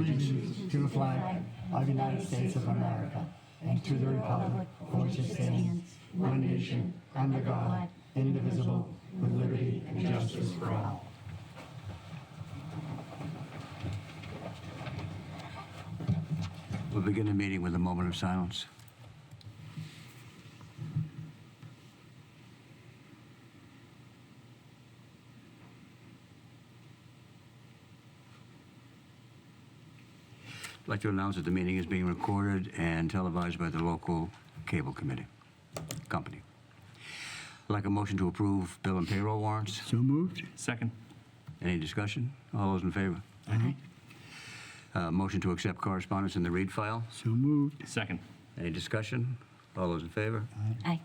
allegiance to the flag of the United States of America and to the republic for which it stands, one nation, under God, indivisible, with liberty and justice for all. We'll begin the meeting with a moment of silence. I'd like to announce that the meeting is being recorded and televised by the local cable company. I'd like a motion to approve bill and payroll warrants. So moved. Second. Any discussion? All those in favor? Aye. Motion to accept correspondence in the read file. So moved. Second. Any discussion? All those in favor? Aye.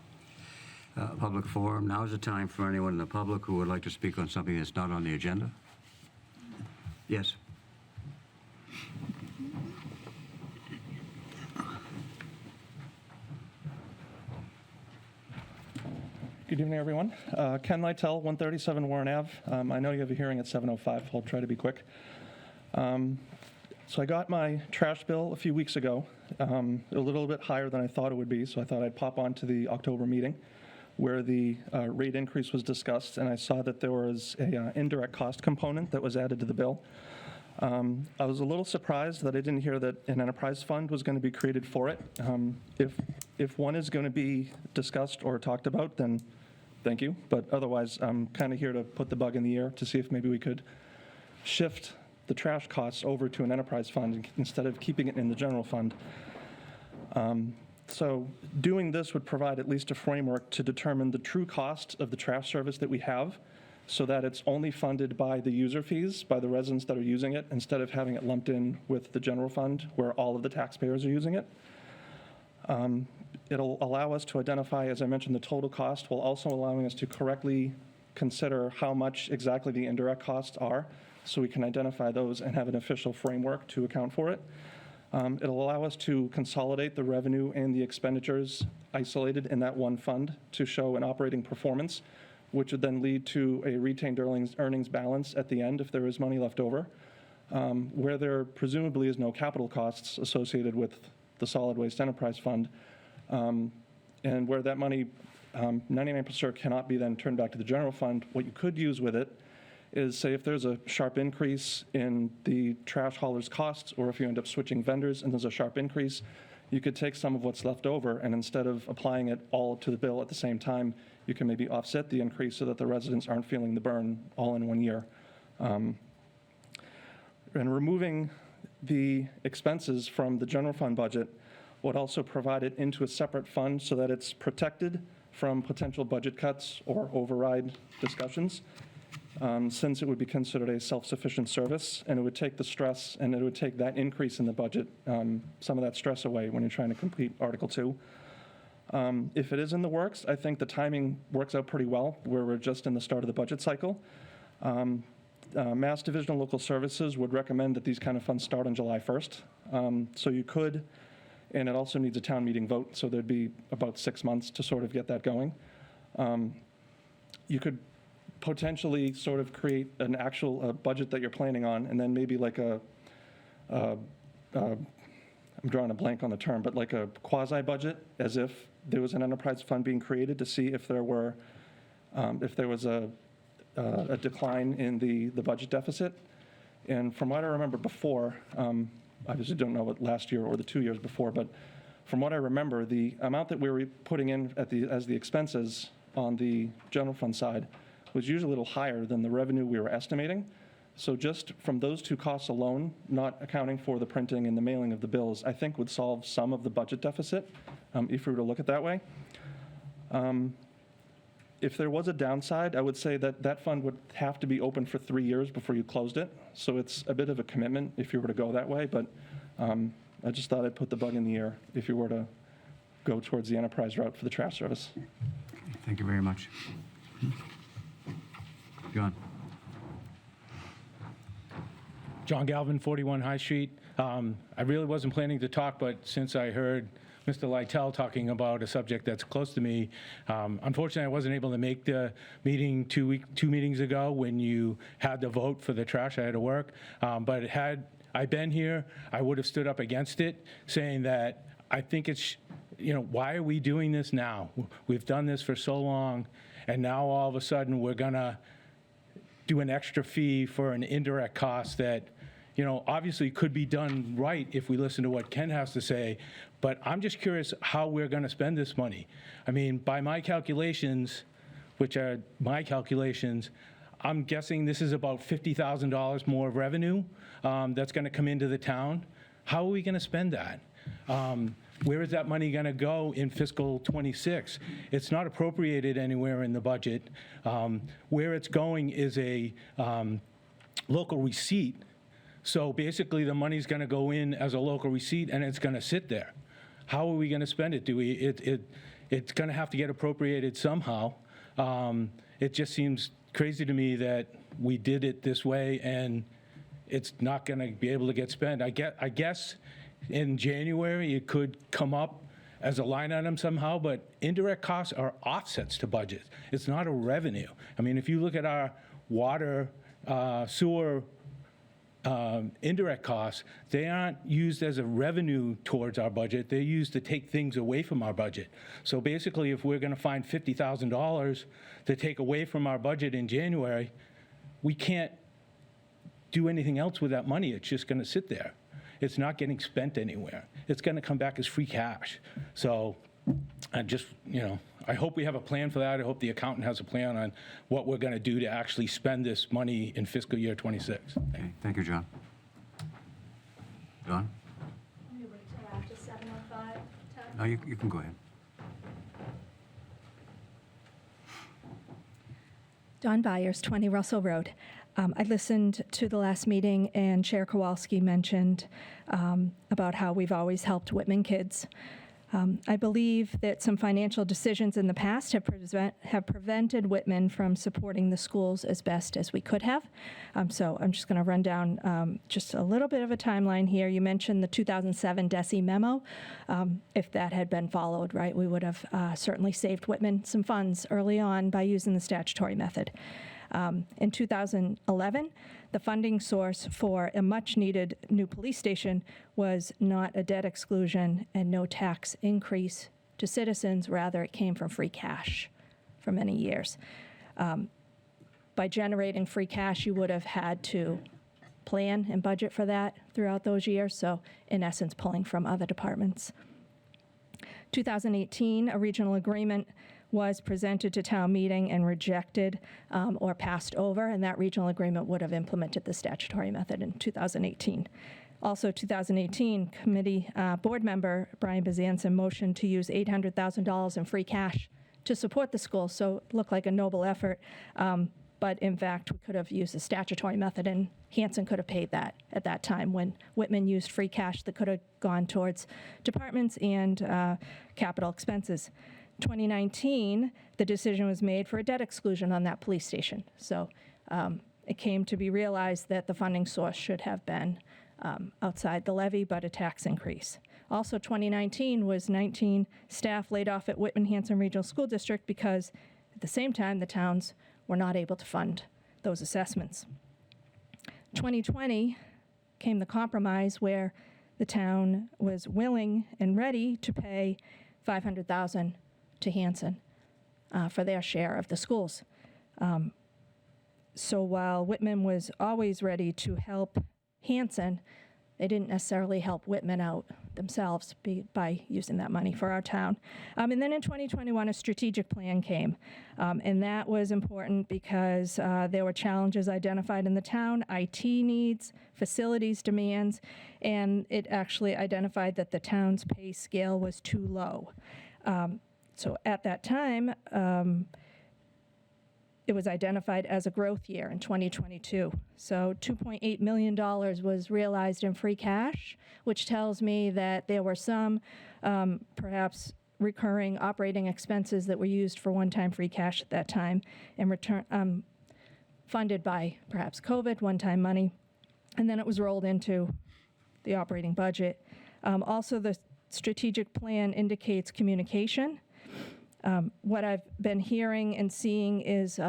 Public forum. Now is the time for anyone in the public who would like to speak on something that's not on the agenda. Yes. Good evening, everyone. Ken Lytell, 137 Warren Ave. I know you have a hearing at 7:05. I'll try to be quick. So I got my trash bill a few weeks ago, a little bit higher than I thought it would be, so I thought I'd pop on to the October meeting where the rate increase was discussed, and I saw that there was a indirect cost component that was added to the bill. I was a little surprised that I didn't hear that an enterprise fund was going to be created for it. If one is going to be discussed or talked about, then thank you. But otherwise, I'm kind of here to put the bug in the air to see if maybe we could shift the trash costs over to an enterprise fund instead of keeping it in the general fund. So doing this would provide at least a framework to determine the true cost of the trash service that we have, so that it's only funded by the user fees, by the residents that are using it, instead of having it lumped in with the general fund where all of the taxpayers are using it. It'll allow us to identify, as I mentioned, the total cost, while also allowing us to correctly consider how much exactly the indirect costs are, so we can identify those and have an official framework to account for it. It'll allow us to consolidate the revenue and the expenditures isolated in that one fund to show an operating performance, which would then lead to a retained earnings balance at the end if there is money left over, where there presumably is no capital costs associated with the solid waste enterprise fund, and where that money, 99% cannot be then turned back to the general fund. What you could use with it is, say, if there's a sharp increase in the trash hauler's costs, or if you end up switching vendors and there's a sharp increase, you could take some of what's left over, and instead of applying it all to the bill at the same time, you can maybe offset the increase so that the residents aren't feeling the burn all in 1 year. And removing the expenses from the general fund budget would also provide it into a separate fund so that it's protected from potential budget cuts or override discussions, since it would be considered a self-sufficient service, and it would take the stress, and it would take that increase in the budget, some of that stress away when you're trying to complete Article 2. If it is in the works, I think the timing works out pretty well, where we're just in the start of the budget cycle. Mass Division of Local Services would recommend that these kind of funds start on July 1st. So you could, and it also needs a town meeting vote, so there'd be about 6 months to sort of get that going. You could potentially sort of create an actual budget that you're planning on, and then maybe like I'm drawing a blank on the term, but like a quasi-budget, as if there was an enterprise fund being created to see if there were, if there was a decline in the budget deficit. And from what I remember before, obviously don't know what last year or the 2 years before, but from what I remember, the amount that we were putting in as the expenses on the general fund side was usually a little higher than the revenue we were estimating. So just from those two costs alone, not accounting for the printing and the mailing of the bills, I think would solve some of the budget deficit, if we were to look at that way. If there was a downside, I would say that that fund would have to be open for 3 years before you closed it. So it's a bit of a commitment if you were to go that way, but I just thought I'd put the bug in the air if you were to go towards the enterprise route for the trash service. Thank you very much. John. John Galvin, 41 High Street. I really wasn't planning to talk, but since I heard Mr. Lytell talking about a subject that's close to me, unfortunately, I wasn't able to make the meeting two meetings ago when you had the vote for the trash. I had to work, but it had I've been here, I would have stood up against it, saying that I think it's, why are we doing this now? We've done this for so long, and now all of a sudden we're gonna do an extra fee for an indirect cost that, obviously could be done right if we listen to what Ken has to say, but I'm just curious how we're gonna spend this money. I mean, by my calculations, which are my calculations, I'm guessing this is about $50,000 more of revenue that's gonna come into the town. How are we gonna spend that? Where is that money going to go in fiscal '26? It's not appropriated anywhere in the budget. Where it's going is a local receipt. So basically, the money's going to go in as a local receipt, and it's going to sit there. How are we going to spend it? It's going to have to get appropriated somehow. It just seems crazy to me that we did it this way, and it's not going to be able to get spent. I guess in January, it could come up as a line item somehow, but indirect costs are offsets to budget. It's not a revenue. I mean, if you look at our water, sewer indirect costs, they aren't used as a revenue towards our budget. They're used to take things away from our budget. So basically, if we're going to find $50,000 to take away from our budget in January, we can't do anything else with that money. It's just going to sit there. It's not getting spent anywhere. It's going to come back as free cash. So I just, I hope we have a plan for that. I hope the accountant has a plan on what we're going to do to actually spend this money in fiscal year '26. Okay, thank you, John. John? Can we wait till after 7:05, Ted? No, you can go ahead. Don Byers, 20 Russell Road. I listened to the last meeting, and Chair Kowalski mentioned about how we've always helped Whitman kids. I believe that some financial decisions in the past have prevented Whitman from supporting the schools as best as we could have. So I'm just going to run down just a little bit of a timeline here. You mentioned the 2007 DESI memo. If that had been followed, right, we would have certainly saved Whitman some funds early on by using the statutory method. In 2011, the funding source for a much-needed new police station was not a debt exclusion and no tax increase to citizens. Rather, it came from free cash for many years. By generating free cash, you would have had to plan and budget for that throughout those years, so in essence, pulling from other departments. 2018, a regional agreement was presented to town meeting and rejected or passed over, and that regional agreement would have implemented the statutory method in 2018. Also, 2018, committee board member Brian Bezanson motioned to use $800,000 in free cash to support the school, so it looked like a noble effort, but in fact, we could have used the statutory method, and Hanson could have paid that at that time when Whitman used free cash that could have gone towards departments and capital expenses. 2019, the decision was made for a debt exclusion on that police station. So it came to be realized that the funding source should have been outside the levy, but a tax increase. Also, 2019 was 19 staff laid off at Whitman-Hanson Regional School District because at the same time, the towns were not able to fund those assessments. 2020 came the compromise where the town was willing and ready to pay $500,000 to Hanson for their share of the schools. So while Whitman was always ready to help Hanson, they didn't necessarily help Whitman out themselves by using that money for our town. And then in 2021, a strategic plan came. And that was important because there were challenges identified in the town, IT needs, facilities demands, and it actually identified that the town's pay scale was too low. So at that time, it was identified as a growth year in 2022. So $2.8 million was realized in free cash, which tells me that there were some perhaps recurring operating expenses that were used for one-time free cash at that time and funded by perhaps COVID, one-time money. And then it was rolled into the operating budget. Also, the strategic plan indicates communication. What I've been hearing and seeing is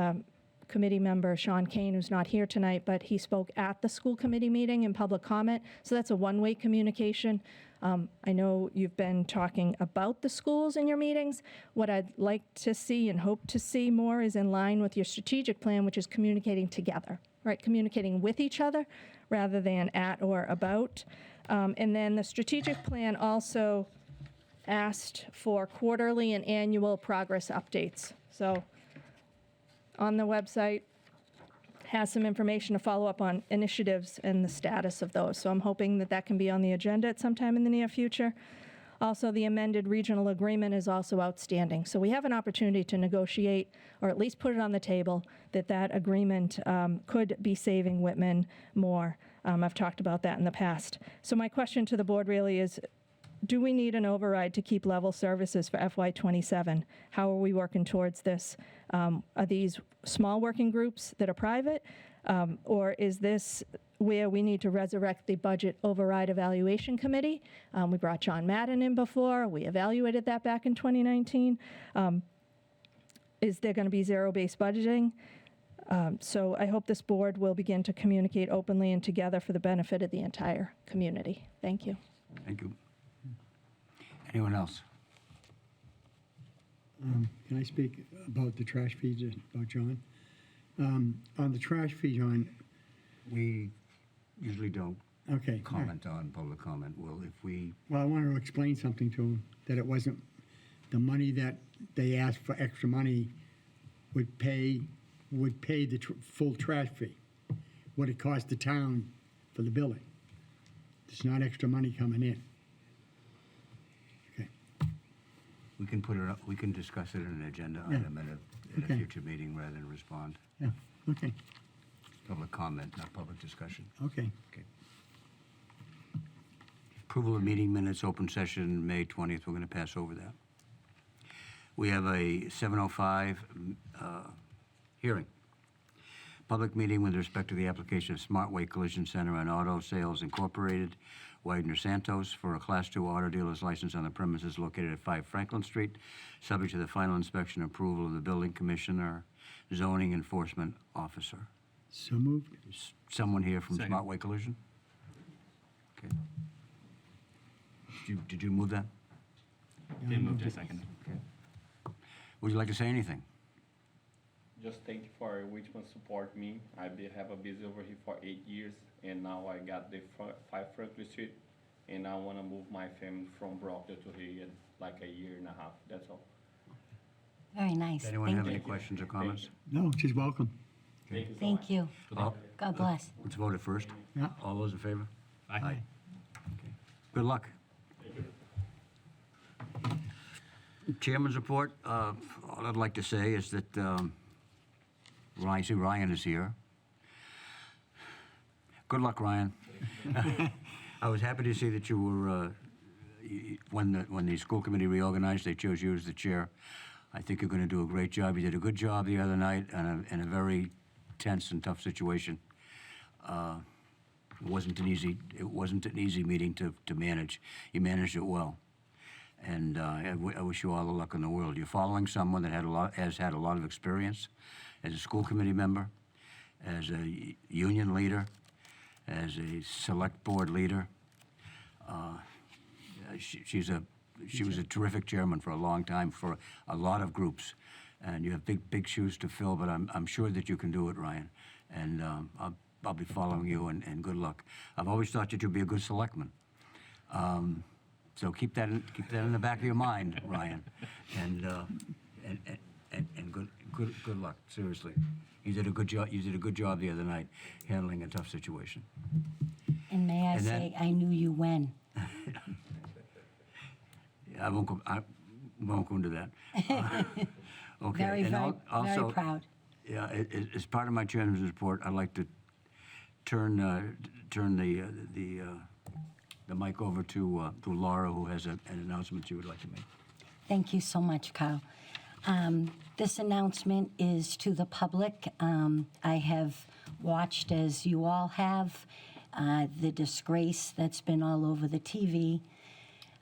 committee member, Sean Kane, who's not here tonight, but he spoke at the school committee meeting in public comment. So that's a one-way communication. I know you've been talking about the schools in your meetings. What I'd like to see and hope to see more is in line with your strategic plan, which is communicating together, right? Communicating with each other rather than at or about. And then the strategic plan also asked for quarterly and annual progress updates. So on the website has some information to follow up on initiatives and the status of those. So I'm hoping that that can be on the agenda at some time in the near future. Also, the amended regional agreement is also outstanding. So we have an opportunity to negotiate, or at least put it on the table, that that agreement could be saving Whitman more. I've talked about that in the past. So my question to the board really is, do we need an override to keep level services for FY27? How are we working towards this? Are these small working groups that are private? Or is this where we need to resurrect the budget override evaluation committee? We brought John Madden in before. We evaluated that back in 2019. Is there going to be zero-based budgeting? So I hope this board will begin to communicate openly and together for the benefit of the entire community. Thank you. Thank you. Anyone else? Can I speak about the trash fees, about John? On the trash fee, John, We usually don't okay. comment on public comment. Well, if we, Well, I wanted to explain something to him, that it wasn't the money that they asked for extra money would pay the full trash fee, what it cost the town for the building. There's not extra money coming in. Okay. we can put it up, we can discuss it in an agenda Yeah. item at a Okay. future meeting rather than respond. Yeah, okay, Public comment, not public discussion. okay. Okay. Approval of meeting minutes, open session, May 20th. We're going to pass over that. We have a 7:05 hearing. Public meeting with respect to the application of Smartway Collision Center and Auto Sales Incorporated, Widener Santos, for a Class II auto dealer's license on the premises located at 5 Franklin Street, subject to the final inspection and approval of the building commissioner, zoning enforcement officer. So moved. Someone here from Second. Smartway Collision? Okay. Did you move that? Yeah, I Move moved to it. second. Would you like to say anything? Just thank you for Whitman support me. Have a business over here for 8 years, and now I got the 5 Franklin Street, and I want to move my family from Brockton to here in like a year and a half. That's all. Very nice. Anyone Thank have you. any questions or comments? No, she's welcome. Thank you so much. Thank you. All- God bless. Let's vote it first. Yeah. All those in favor? Aye. Okay. Good luck. Chairman's report, all I'd like to say is that, when I see Ryan is here. Good luck, Ryan. I was happy to see that you were, when the school committee reorganized, they chose you as the chair. I think you're going to do a great job. You did a good job the other night in a very tense and tough situation. It wasn't an easy meeting to manage. You managed it well. And I wish you all the luck in the world. You're following someone that has had a lot of experience as a school committee member, as a union leader, as a select board leader. She was a terrific chairman for a long time for a lot of groups, and you have big shoes to fill. But I'm sure that you can do it, Ryan. And I'll be following you. And good luck. I've always thought that you'd be a good selectman. So keep that in the back of your mind, Ryan, and good luck. Seriously, you did a good job. You did a good job the other night, handling a tough situation. And may I And then- say, I knew you when. I won't go into that. Okay. Very, and very, also, very proud. Yeah, as part of my chairman's report, I'd like to turn the mic over to Laura, who has an announcement she would like to make. Thank you so much, Carl. This announcement is to the public. I have watched, as you all have, the disgrace that's been all over the TV.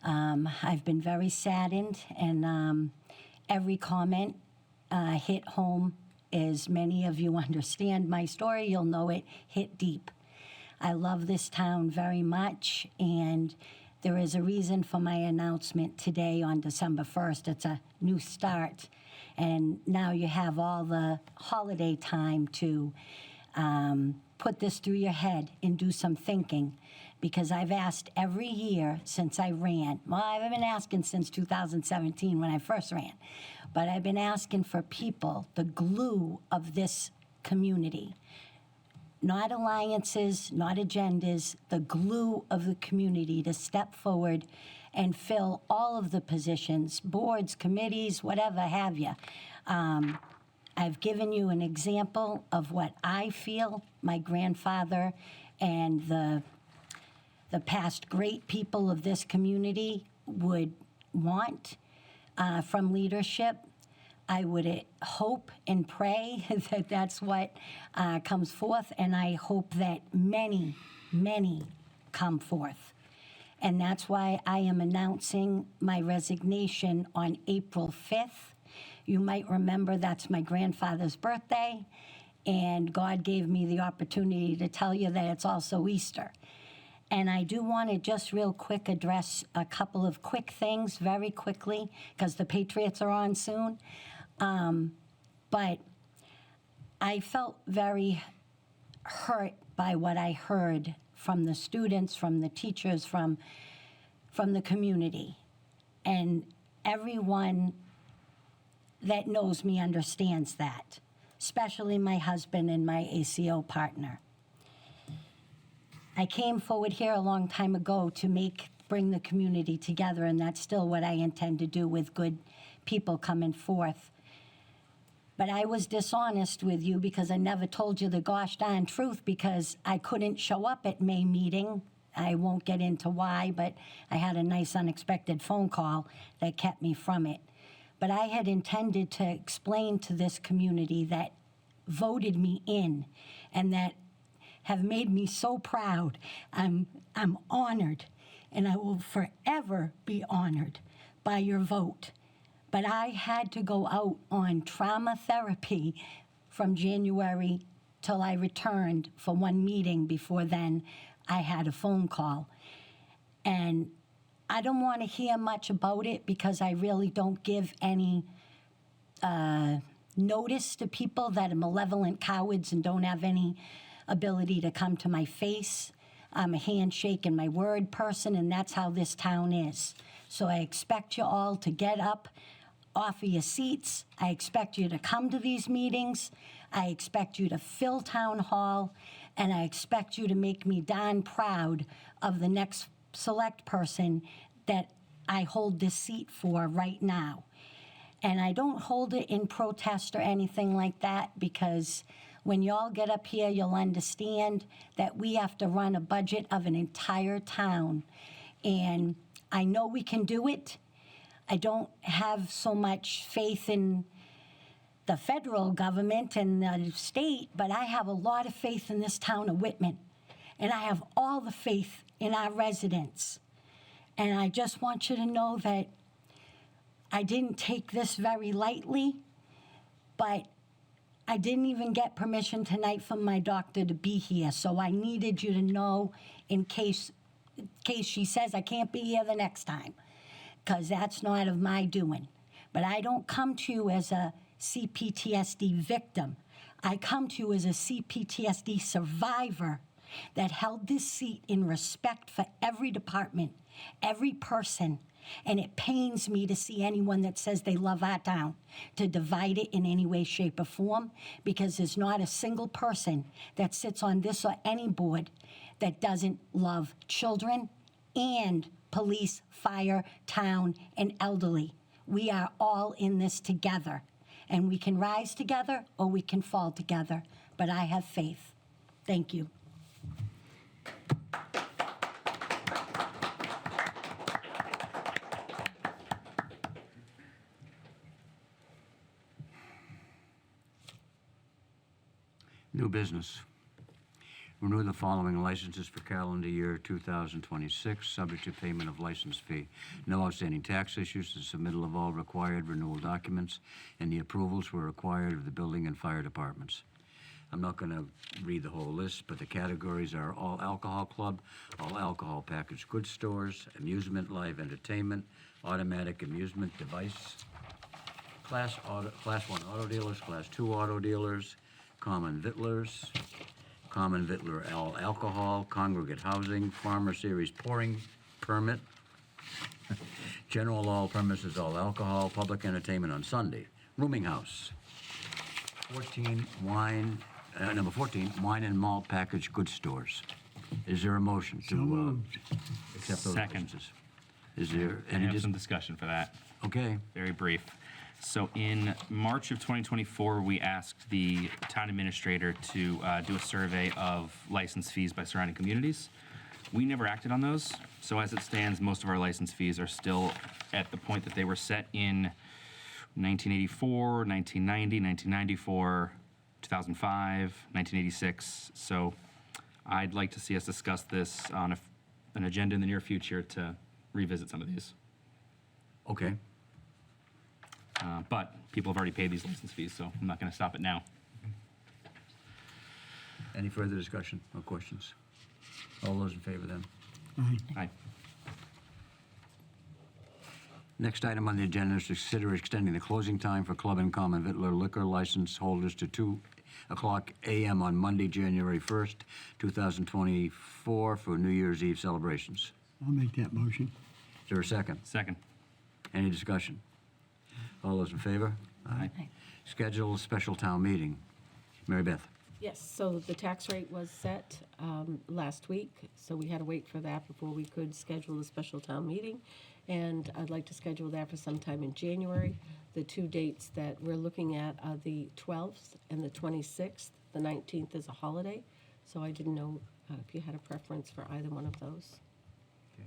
I've been very saddened, and every comment hit home as many of you understand my story, you'll know it hit deep. I love this town very much, and there is a reason for my announcement today on December 1st. It's a new start, and now you have all the holiday time to put this through your head and do some thinking, because I've asked every year since I ran. Well, I've been asking since 2017 when I first ran, but I've been asking for people, the glue of this community, not alliances, not agendas, the glue of the community to step forward and fill all of the positions, boards, committees, whatever have you. I've given you an example of what I feel my grandfather and the past great people of this community would want from leadership. I would hope and pray that that's what comes forth, and I hope that many, many come forth. And that's why I am announcing my resignation on April 5th. You might remember that's my grandfather's birthday, and God gave me the opportunity to tell you that it's also Easter. And I do want to just real quick address a couple of quick things very quickly, because the Patriots are on soon. But I felt very hurt by what I heard from the students, from the teachers, from the community. And everyone that knows me understands that, especially my husband and my ACO partner. I came forward here a long time ago to bring the community together, and that's still what I intend to do with good people coming forth. But I was dishonest with you because I never told you the gosh darn truth, because I couldn't show up at May meeting. I won't get into why, but I had a nice unexpected phone call that kept me from it. But I had intended to explain to this community that voted me in and that have made me so proud. I'm honored, and I will forever be honored by your vote. But I had to go out on trauma therapy from January till I returned for one meeting. Before then, I had a phone call. And I don't want to hear much about it because I really don't give any notice to people that are malevolent cowards and don't have any ability to come to my face. I'm a handshake and my word person, and that's how this town is. So I expect you all to get up off of your seats. I expect you to come to these meetings. I expect you to fill town hall, and I expect you to make me darn proud of the next select person that I hold this seat for right now. And I don't hold it in protest or anything like that, because when y'all get up here, you'll understand that we have to run a budget of an entire town. And I know we can do it. I don't have so much faith in the federal government and the state, but I have a lot of faith in this town of Whitman. And I have all the faith in our residents. And I just want you to know that I didn't take this very lightly, but I didn't even get permission tonight from my doctor to be here. So I needed you to know in case she says I can't be here the next time, because that's not of my doing. But I don't come to you as a CPTSD victim. I come to you as a CPTSD survivor that held this seat in respect for every department, every person. And it pains me to see anyone that says they love our town to divide it in any way, shape, or form, because there's not a single person that sits on this or any board that doesn't love children and police, fire, town, and elderly. We are all in this together, and we can rise together or we can fall together, but I have faith. Thank you. New business. Renew the following licenses for calendar year 2026, subject to payment of license fee. No outstanding tax issues, the submittal of all required renewal documents, and the approvals were required of the building and fire departments. I'm not going to read the whole list, but the categories are all alcohol club, all alcohol packaged goods stores, amusement, live entertainment, automatic amusement device, Class 1 auto dealers, Class 2 auto dealers, common vitlers, common vitler all alcohol, congregate housing, farmer series pouring permit, general all premises all alcohol, public entertainment on Sunday, rooming house. 14, number 14, wine and malt packaged goods stores. Is there a motion So to moved. accept those Second. licenses? Is there I any, have some discussion for that. okay, Very brief. So in March of 2024, we asked the town administrator to do a survey of license fees by surrounding communities. We never acted on those. So as it stands, most of our license fees are still at the point that they were set in 1984, 1990, 1994, 2005, 1986. So I'd like to see us discuss this on an agenda in the near future to revisit some of these. okay. But people have already paid these license fees, so I'm not going to stop it now. Any further discussion or questions? All those in favor then? Aye. Next item on the agenda is to consider extending the closing time for Club and Common Vittler liquor license holders to 2:00 a.m. on Monday, January 1st, 2024 for New Year's Eve celebrations. I'll make that motion. Is there a second? Second. Any discussion? All those in favor? Aye. Schedule a special town meeting. Mary Beth? Yes, so the tax rate was set last week, so we had to wait for that before we could schedule the special town meeting. And I'd like to schedule that for sometime in January. The two dates that we're looking at are the 12th and the 26th. The 19th is a holiday, so I didn't know if you had a preference for either one of those. I'd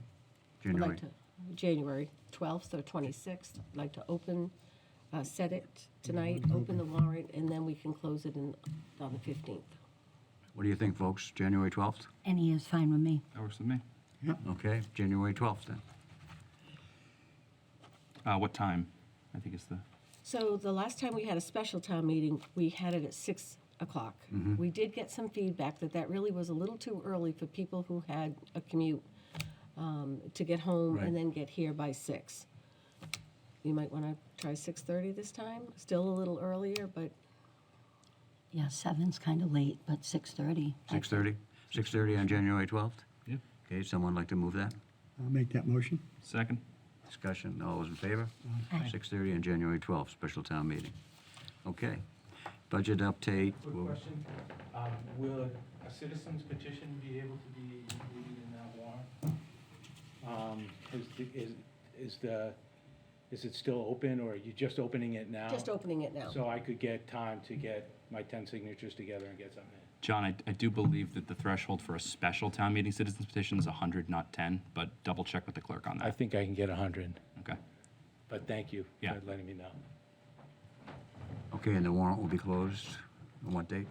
January. like to, January 12th or 26th, I'd like to set it tonight, open the warrant, and then we can close it on the 15th. What do you think, folks? January 12th? Any is fine with me. That works with me. Okay, January 12th then. What time? I think it's the. So the last time we had a special town meeting, we had it at 6 o'clock. We did get some feedback that really was a little too early for people who had a commute to get home Right. and then get here by 6. You might want to try 6:30 this time, still a little earlier, but Yeah, 7's kind of late, but 6:30. 6:30? 6:30 on January 12th? Yeah. Okay, someone like to move that? I'll make that motion. Second. Discussion, all those in favor? Aye. 6:30 on January 12th, special town meeting. Okay. Budget update. Quick We'll- question. Will a citizen's petition be able to be included in that warrant? Is it still open, or are you just opening it now? just opening it now. So I could get time to get my 10 signatures together and get something in? John, I do believe that the threshold for a special town meeting citizens petition is 100, not 10, but double check with the clerk on I that. think I can get 100, Okay. but thank you Yeah. for letting me know. Okay, and the warrant will be closed on what date?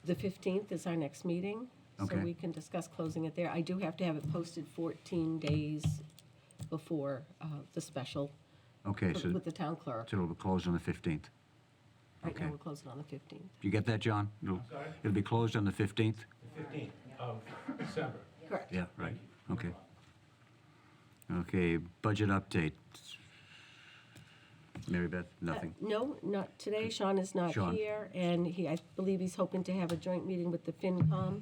The 15th is our next meeting, so Okay. we can discuss closing it there. I do have to have it posted 14 days before the special Okay, so with the town clerk. it'll be closed on the 15th. Right now, okay. we're closing on the 15th. You get that, John? sorry? It'll be closed on the 15th? 15th of December. Correct. Yeah, right, okay. Okay, budget update. Mary Beth, nothing. No, not today. Sean is not Sean. here, and I believe he's hoping to have a joint meeting with the FinCom,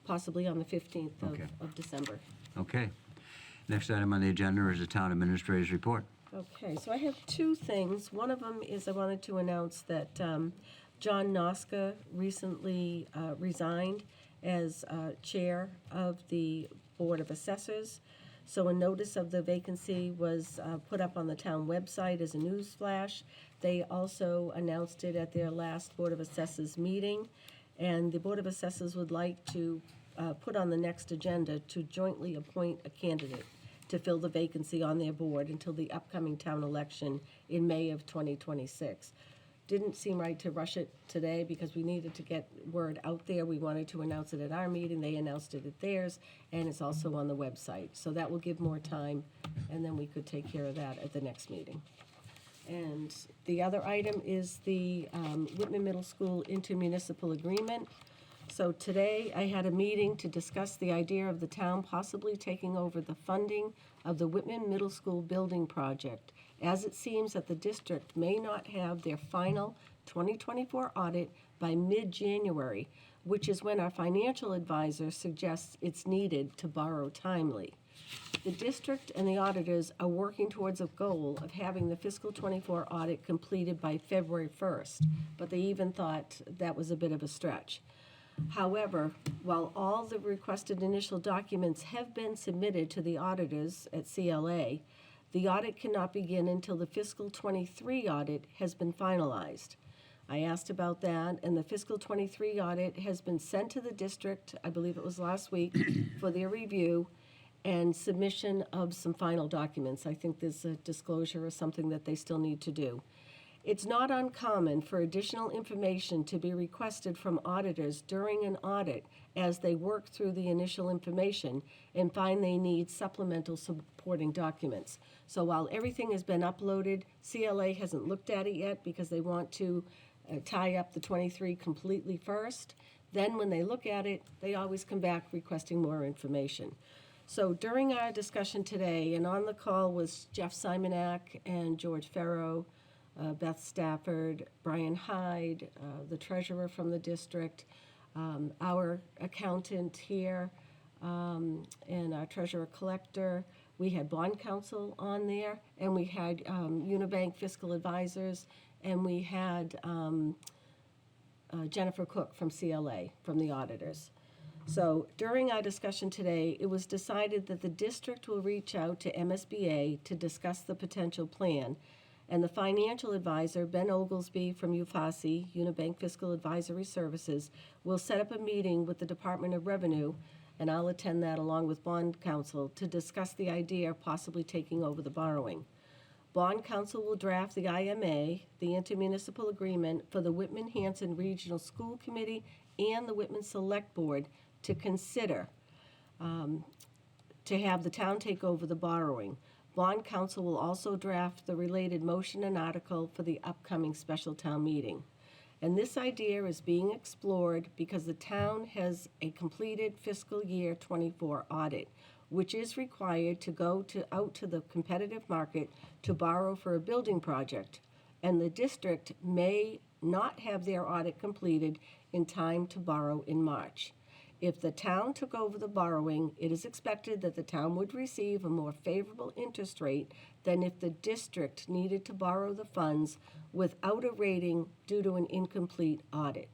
possibly on the 15th Okay. of December. Okay. Next item on the agenda is the town administrator's report. Okay, so I have two things. One of them is I wanted to announce that John Noska recently resigned as chair of the Board of Assessors. So a notice of the vacancy was put up on the town website as a news flash. They also announced it at their last Board of Assessors meeting. And the Board of Assessors would like to put on the next agenda to jointly appoint a candidate to fill the vacancy on their board until the upcoming town election in May of 2026. didn't seem right to rush it today because we needed to get word out there. We wanted to announce it at our meeting, they announced it at theirs, and it's also on the website. So that will give more time, and then we could take care of that at the next meeting. And the other item is the Whitman Middle School intermunicipal agreement. So today, I had a meeting to discuss the idea of the town possibly taking over the funding of the Whitman Middle School building project, as it seems that the district may not have their final 2024 audit by mid-January, which is when our financial advisor suggests it's needed to borrow timely. The district and the auditors are working towards a goal of having the fiscal '24 audit completed by February 1st, but they even thought that was a bit of a stretch. However, while all the requested initial documents have been submitted to the auditors at CLA, the audit cannot begin until the fiscal '23 audit has been finalized. I asked about that, and the fiscal '23 audit has been sent to the district, I believe it was last week, for their review and submission of some final documents. I think there's a disclosure or something that they still need to do. It's not uncommon for additional information to be requested from auditors during an audit as they work through the initial information and find they need supplemental supporting documents. So while everything has been uploaded, CLA hasn't looked at it yet because they want to tie up the '23 completely first. Then when they look at it, they always come back requesting more information. So during our discussion today, and on the call was Jeff Simonak and George Farrow, Beth Stafford, Brian Hyde, the treasurer from the district, our accountant here, and our treasurer collector. We had bond counsel on there, and we had Unibank fiscal advisors, and we had Jennifer Cook from CLA, from the auditors. So during our discussion today, it was decided that the district will reach out to MSBA to discuss the potential plan, and the financial advisor, Ben Oglesby from UFASI, Unibank Fiscal Advisory Services, will set up a meeting with the Department of Revenue, and I'll attend that along with bond counsel, to discuss the idea of possibly taking over the borrowing. Bond counsel will draft the IMA, the intermunicipal agreement, for the Whitman-Hanson Regional School Committee and the Whitman Select Board to consider to have the town take over the borrowing. Bond counsel will also draft the related motion and article for the upcoming special town meeting. And this idea is being explored because the town has a completed fiscal year '24 audit, which is required to go out to the competitive market to borrow for a building project, and the district may not have their audit completed in time to borrow in March. If the town took over the borrowing, it is expected that the town would receive a more favorable interest rate than if the district needed to borrow the funds without a rating due to an incomplete audit.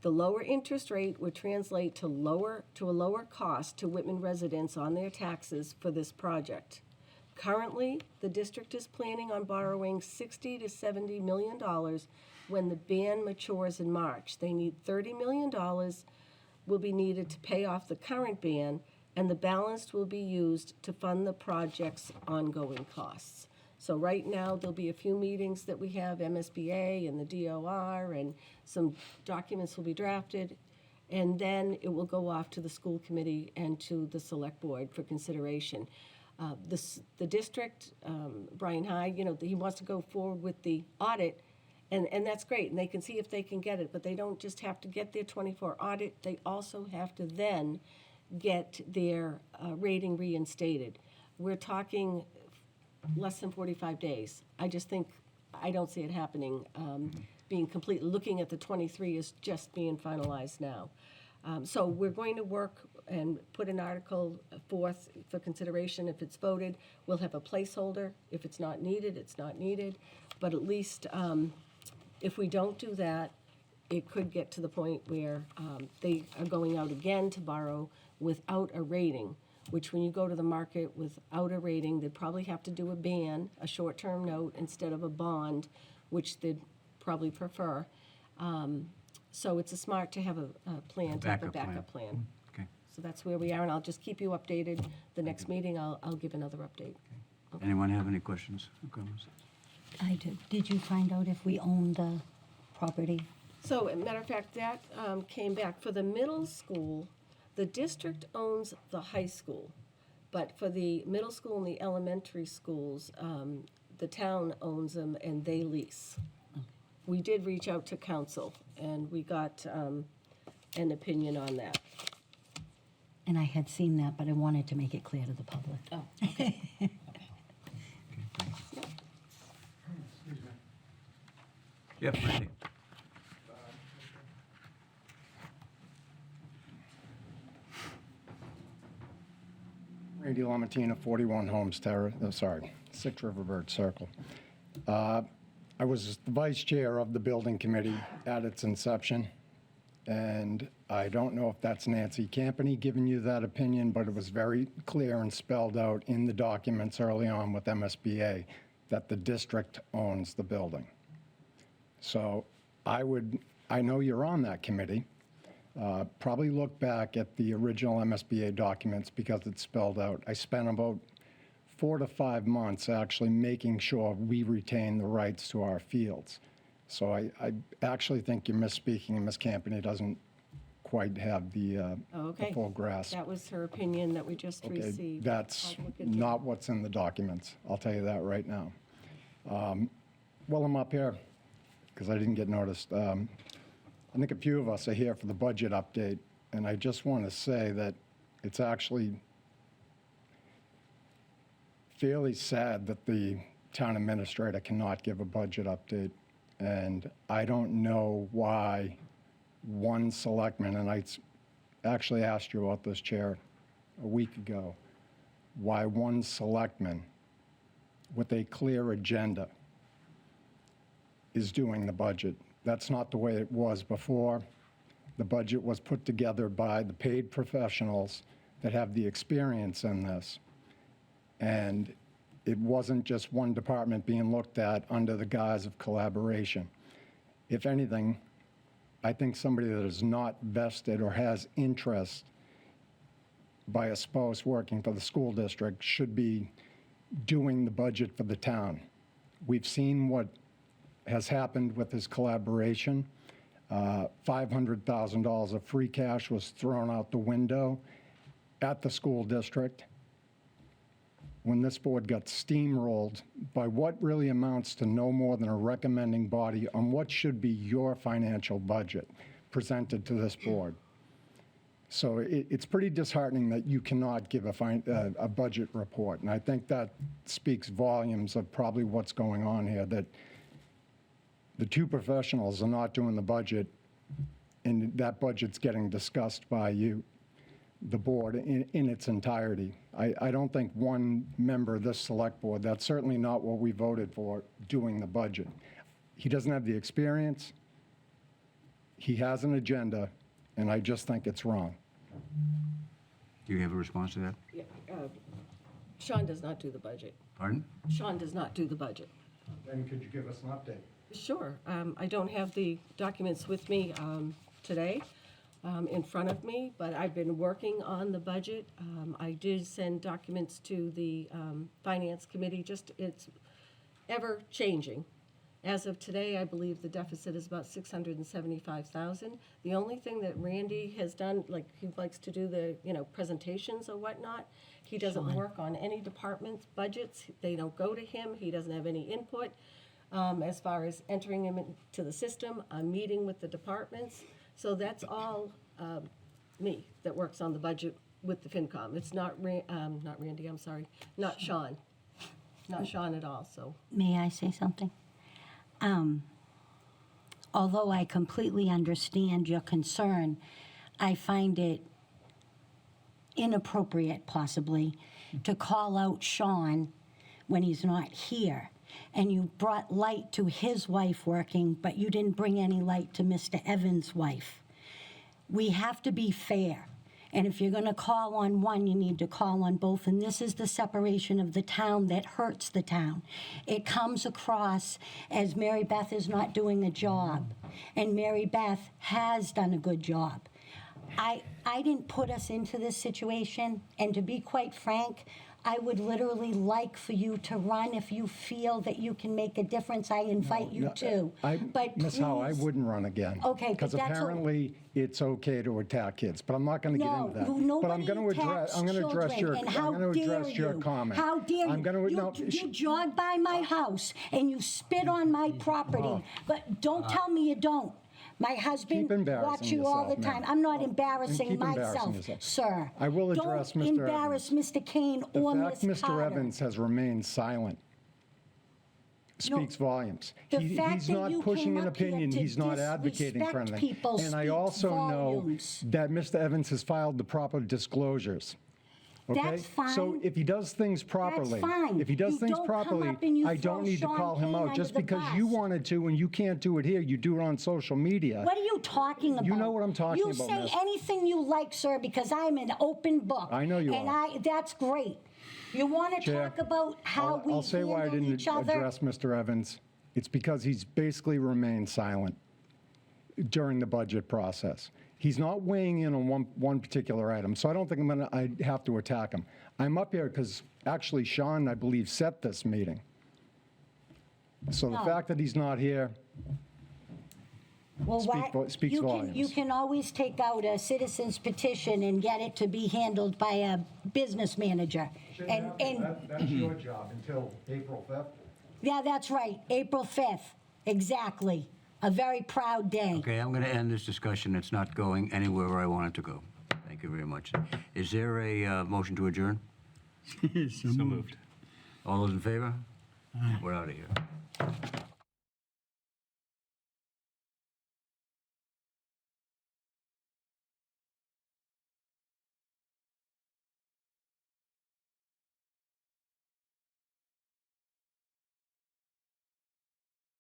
The lower interest rate would translate to a lower cost to Whitman residents on their taxes for this project. Currently, the district is planning on borrowing $60 to $70 million when the ban matures in March. They need $30 million will be needed to pay off the current ban, and the balance will be used to fund the project's ongoing costs. So right now, there'll be a few meetings that we have, MSBA and the DOR, and some documents will be drafted, and then it will go off to the school committee and to the select board for consideration. The district, Brian Hyde, he wants to go forward with the audit, and that's great, and they can see if they can get it, but they don't just have to get their '24 audit, they also have to then get their rating reinstated. We're talking less than 45 days. I don't see it happening, being complete. Looking at the '23 is just being finalized now. So we're going to work and put an article forth for consideration. If it's voted, we'll have a placeholder. If it's not needed, it's not needed. But at least if we don't do that, it could get to the point where they are going out again to borrow without a rating, which when you go to the market without a rating, they'd probably have to do a ban, a short-term note, instead of a bond, which they'd probably prefer. So it's smart to have a plan, to have a backup plan. Okay. So that's where we are, and I'll just keep you updated. The next meeting, I'll give another update. Anyone have any questions or comments? I do. Did you find out if we own the property? So, as a matter of fact, that came back. For the middle school, the district owns the high school. But for the middle school and the elementary schools, the town owns them and they lease. We did reach out to council and we got an opinion on that. And I had seen that, but I wanted to make it clear to the public. Oh, okay. Yep, Randy. Randy Lamontina, 41 Holmes Terrace, 6 Riverbird Circle. I was the vice chair of the building committee at its inception, and I don't know if that's Nancy Campany giving you that opinion, but it was very clear and spelled out in the documents early on with MSBA that the district owns the building. So I know you're on that committee. Probably look back at the original MSBA documents because it's spelled out. I spent about 4 to 5 months actually making sure we retain the rights to our fields. So I actually think you're misspeaking, and Ms. Campany doesn't quite have the Okay. full grasp. That was her opinion that we just Okay, received. that's I'll look into not what's in the documents. I'll tell you that right now. Well, I'm up here because I didn't get noticed. I think a few of us are here for the budget update, and I just want to say that it's actually fairly sad that the town administrator cannot give a budget update, and I don't know why one selectman, and I actually asked you about this, Chair, a week ago, why one selectman with a clear agenda is doing the budget. That's not the way it was before. The budget was put together by the paid professionals that have the experience in this. And it wasn't just one department being looked at under the guise of collaboration. If anything, I think somebody that is not vested or has interest by a spouse working for the school district should be doing the budget for the town. We've seen what has happened with his collaboration. $500,000 of free cash was thrown out the window at the school district when this board got steamrolled by what really amounts to no more than a recommending body on what should be your financial budget presented to this board. So it's pretty disheartening that you cannot give a budget report. And I think that speaks volumes of probably what's going on here, that the two professionals are not doing the budget, and that budget's getting discussed by you, the board, in its entirety. I don't think one member of this select board, that's certainly not what we voted for, doing the budget. He doesn't have the experience. He has an agenda, and I just think it's wrong. Do you have a response to that? Yeah, Sean does not do the budget. Pardon? Sean does not do the budget. Then could you give us an update? Sure. I don't have the documents with me today in front of me, but I've been working on the budget. I did send documents to the Finance Committee. It's ever changing. As of today, I believe the deficit is about $675,000. The only thing that Randy has done, like he likes to do the presentations or whatnot. He doesn't work on any department's budgets. They don't go to him. He doesn't have any input. As far as entering them into the system, I'm meeting with the departments. So that's all me that works on the budget with the FinCom. It's not Randy, I'm sorry, not Sean. Not Sean at all, so. May I say something? Although I completely understand your concern, I find it inappropriate, possibly, to call out Sean when he's not here. And you brought light to his wife working, but you didn't bring any light to Mr. Evans' wife. We have to be fair. And if you're going to call on one, you need to call on both. And this is the separation of the town that hurts the town. It comes across as Mary Beth is not doing a job. And Mary Beth has done a good job. I didn't put us into this situation. And to be quite frank, I would literally like for you to run if you feel that you can make a difference. I invite you to. But Ms. Howe, I please- wouldn't run again. Okay, but Because that's a- apparently it's okay to attack kids, but I'm not going to get No, into that. nobody But I'm going to attacks address, I'm going to address children, your, and I'm how going to dare address your you? comment. How dare I'm going to, you? no, You jog by my house and you spit on my property, but don't tell me you don't. My husband Keep embarrassing watch you all the yourself, time. ma'am. I'm not embarrassing keep embarrassing myself, yourself. sir. I will address Don't Mr. embarrass Mr. Kane or the Miss fact Carter. Mr. Evans has remained silent speaks volumes. The He- fact He's that not you pushing came an up here opinion, to he's not advocating for disrespect anything. people And I speaks also know volumes. that Mr. Evans has filed the proper disclosures. Okay? That's fine. So if he does things properly, fine. if he does You things don't come properly, up and you I throw don't need to Sean call him Kane out. under Just the because you bus. wanted to and you can't do it here, you do it on social media. What are you talking about? You know what I'm talking about, You say miss. anything you like, sir, because I'm an open book. I know you and are. that's great. You want to Chair, talk about how we I'll say why I handle didn't each other? address Mr. Evans. It's because he's basically remained silent during the budget process. He's not weighing in on one particular item, so I don't think I have to attack him. I'm up here because actually Sean, I believe, set this meeting. So the No. fact that he's not here, Well, speaks you volumes. can always take out a citizen's petition and get it to be handled by a business manager. And that's your job until April 5th. yeah, that's right, April 5th, exactly. A very proud day. Okay, I'm going to end this discussion. It's not going anywhere where I want it to go. Thank you very much. Is there a motion to adjourn? So moved. All those in favor? We're out of here.